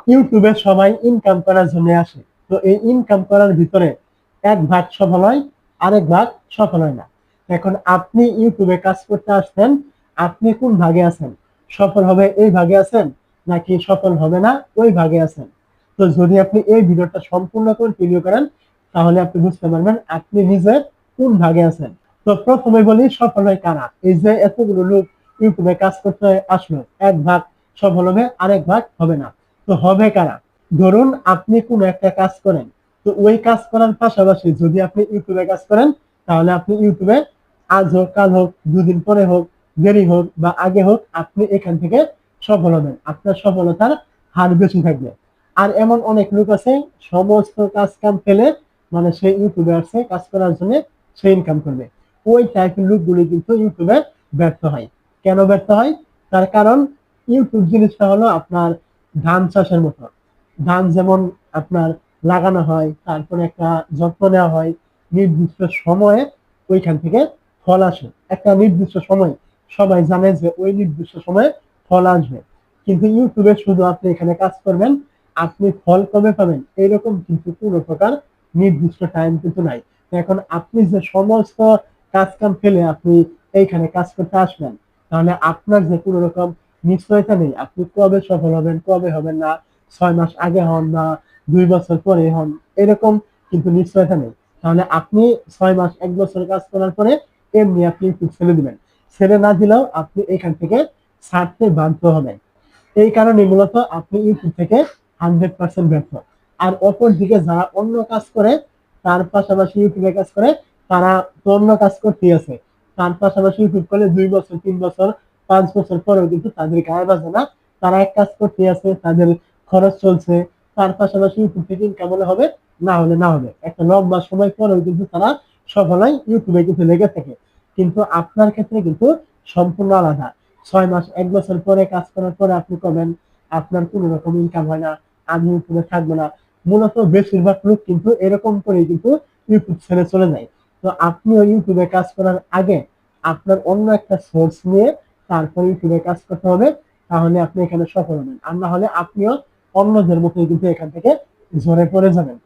ইউটিউবে সবাই ইনকাম করার জন্য আসে। তো এই ইনকাম করার ভিতরে এক ভাগ সফল হয়, আরেক ভাগ সফল হয় না। এখন আপনি ইউটিউবে কাজ করতে আসছেন, আপনি কোন ভাগে আছেন? সফল হবে এই ভাগে আছেন, নাকি সফল হবে না ওই ভাগে আছেন? তো যদি আপনি এই ভিডিওটা সম্পূর্ণ কন্টিনিউ করেন, তাহলে আপনি বুঝতে পারবেন আপনি নিজে কোন ভাগে আছেন। তো প্রথমে বলি সফল হয় কারা। এই যে এতগুলো লোক ইউটিউবে কাজ করতে আসলো, এক ভাগ সফল হবে, আরেক ভাগ হবে না। তো হবে কারা? ধরুন আপনি কোন একটা কাজ করেন, তো ওই কাজ করার পাশাপাশি যদি আপনি ইউটিউবে কাজ করেন, তাহলে আপনি ইউটিউবে আজ হোক, কাল হোক, দুদিন পরে হোক, দেরি হোক বা আগে হোক, আপনি এখান থেকে সফল হবেন। আপনার সফলতার হার বেশি থাকবে। আর এমন অনেক লোক আছে, সমস্ত কাজ কাম ফেলে মানে সে ইউটিউবে আসছে কাজ করার জন্য, সে ইনকাম করবে। ওই টাইপের লোকগুলি কিন্তু ইউটিউবে ব্যর্থ হয়। কেন ব্যর্থ হয়? তার কারণ ইউটিউব জিনিসটা হলো আপনার ধান চাষের মতো। ধান যেমন আপনার লাগানো হয়, তারপরে একটা যত্ন নেওয়া হয়, নির্দিষ্ট সময়ে ওইখান থেকে ফল আসে। একটা নির্দিষ্ট সময়, সবাই জানে যে ওই নির্দিষ্ট সময়ে ফল আসবে। কিন্তু ইউটিউবে শুধু আপনি এখানে কাজ করবেন, আপনি ফল কবে পাবেন এরকম কিন্তু কোনো প্রকার নির্দিষ্ট টাইম কিন্তু নাই। এখন আপনি যে সমস্ত কাজ কাম ফেলে আপনি এইখানে কাজ করতে আসবেন, তাহলে আপনার যে কোনো রকম নিশ্চয়তা নেই আপনি কবে সফল হবেন, কবে হবেন না, 6 মাস আগে হন না 2 বছর পরে হন, এরকম কিন্তু নিশ্চয়তা নেই। তাহলে আপনি 6 মাস 1 বছর কাজ করার পরে এমনি আপনি ইউটিউব ছেড়ে দিবেন। ছেড়ে না দিলেও আপনি এখান থেকে ছাড়তে বাধ্য হবেন। এই কারণে মূলত আপনি ইউটিউব থেকে 100% ব্যর্থ। আর অপর দিকে যারা অন্য কাজ করে, তার পাশাপাশি ইউটিউবে কাজ করে, তারা তো অন্য কাজ করতেই আছে। তার পাশাপাশি ইউটিউব করলে 2 বছর, 3 বছর, 5 বছর পরেও কিন্তু তাদের গায়ে বাজে না। তারা এক কাজ করতেই আছে, তাদের খরচ চলছে। তার পাশাপাশি ইউটিউব থেকে ইনকাম হলে হবে, না হলে না হবে। একটা লম্বা সময় পরেও কিন্তু তারা সফল হয়, ইউটিউবে কিন্তু লেগে থাকে। কিন্তু আপনার ক্ষেত্রে কিন্তু সম্পূর্ণ আলাদা। 6 মাস 1 বছর পরে কাজ করার পরে আপনি করবেন আপনার কোন রকম ইনকাম হয় না, আমি ইউটিউবে থাকবো না। মূলত বেশিরভাগ লোক কিন্তু এরকম করেই কিন্তু ইউটিউব ছেড়ে চলে যায়। তো আপনিও ইউটিউবে কাজ করার আগে আপনার অন্য একটা সোর্স নিয়ে তারপর ইউটিউবে কাজ করতে হবে, তাহলে আপনি এখানে সফল হবেন। আর না হলে আপনিও অন্যদের মতোই কিন্তু এখান থেকে ঝরে পড়ে যাবেন।